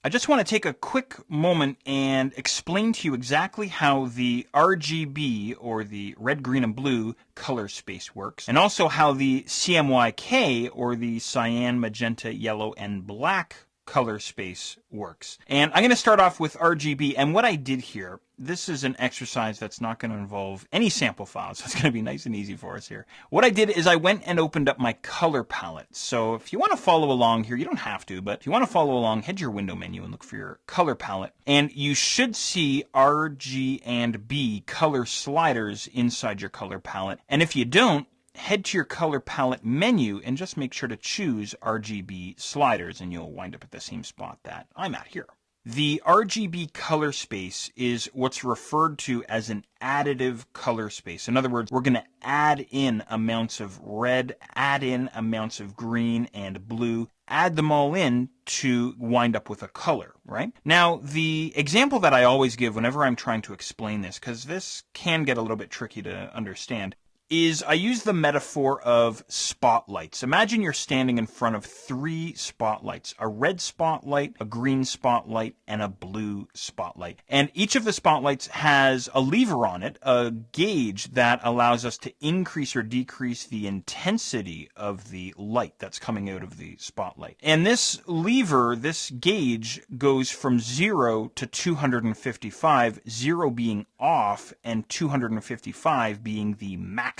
I just want to take a quick moment and explain to you exactly how the RGB, or the red, green, and blue color space works, and also how the CMYK, or the cyan, magenta, yellow, and black color space works. And I'm going to start off with RGB, and what I did here, this is an exercise that's not going to involve any sample files, so it's going to be nice and easy for us here. What I did is I went and opened up my color palette. So if you want to follow along here, you don't have to, but if you want to follow along, head to your window menu and look for your color palette, and you should see R, G, and B color sliders inside your color palette. And if you don't, head to your color palette menu and just make sure to choose RGB sliders, and you'll wind up at the same spot that I'm at here. The RGB color space is what's referred to as an additive color space. In other words, we're going to add in amounts of red, add in amounts of green and blue, add them all in to wind up with a color, right? Now, the example that I always give whenever I'm trying to explain this, because this can get a little bit tricky to understand, is I use the metaphor of spotlights. Imagine you're standing in front of 3 spotlights: a red spotlight, a green spotlight, and a blue spotlight. And each of the spotlights has a lever on it, a gauge that allows us to increase or decrease the intensity of the light that's coming out of the spotlight. And this lever, this gauge, goes from 0 to 255, 0 being off and 255 being the maximum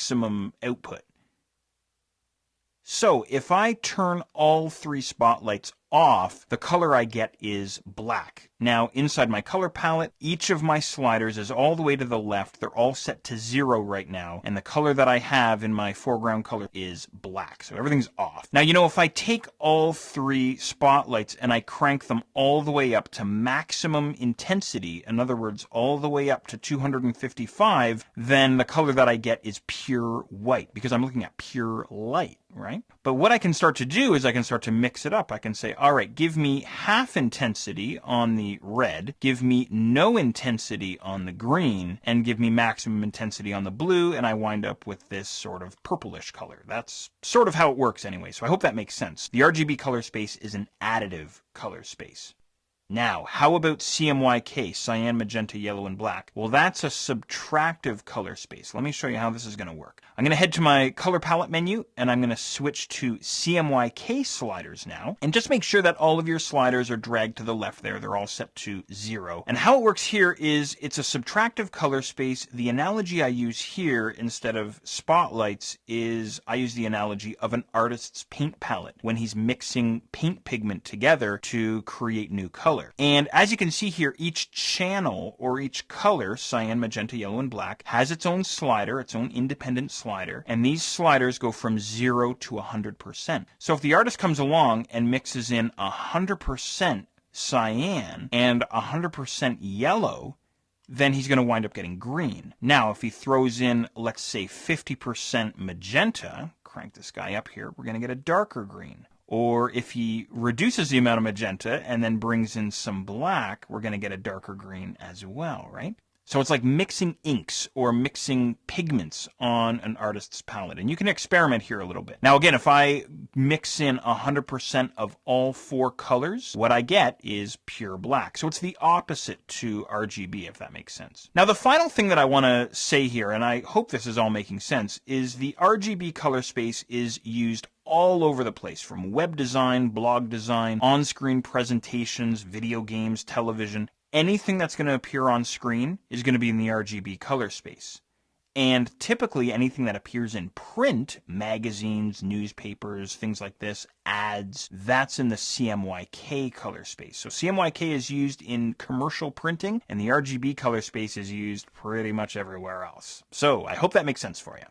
output. So if I turn all 3 spotlights off, the color I get is black. Now, inside my color palette, each of my sliders is all the way to the left. They're all set to 0 right now, and the color that I have in my foreground color is black. So everything's off. Now, you know, if I take all 3 spotlights and I crank them all the way up to maximum intensity, in other words, all the way up to 255, then the color that I get is pure white, because I'm looking at pure light, right? But what I can start to do is I can start to mix it up. I can say, all right, give me half intensity on the red, give me no intensity on the green, and give me maximum intensity on the blue, and I wind up with this sort of purplish color. That's sort of how it works anyway, so I hope that makes sense. The RGB color space is an additive color space. Now, how about CMYK, cyan, magenta, yellow, and black? Well, that's a subtractive color space. Let me show you how this is going to work. I'm going to head to my color palette menu, and I'm going to switch to CMYK sliders now. And just make sure that all of your sliders are dragged to the left there. They're all set to 0. And how it works here is it's a subtractive color space. The analogy I use here instead of spotlights is I use the analogy of an artist's paint palette when he's mixing paint pigment together to create new color. And as you can see here, each channel or each color, cyan, magenta, yellow, and black, has its own slider, its own independent slider, and these sliders go from 0 to 100%. So if the artist comes along and mixes in 100% cyan and 100% yellow, then he's going to wind up getting green. Now, if he throws in, let's say, 50% magenta, crank this guy up here, we're going to get a darker green. Or if he reduces the amount of magenta and then brings in some black, we're going to get a darker green as well, right? So it's like mixing inks or mixing pigments on an artist's palette. And you can experiment here a little bit. Now, again, if I mix in 100% of all 4 colors, what I get is pure black. So it's the opposite to RGB, if that makes sense. Now, the final thing that I want to say here, and I hope this is all making sense, is the RGB color space is used all over the place, from web design, blog design, on-screen presentations, video games, television. Anything that's going to appear on screen is going to be in the RGB color space. And typically anything that appears in print, magazines, newspapers, things like this, ads, that's in the CMYK color space. So CMYK is used in commercial printing, and the RGB color space is used pretty much everywhere else. So I hope that makes sense for you.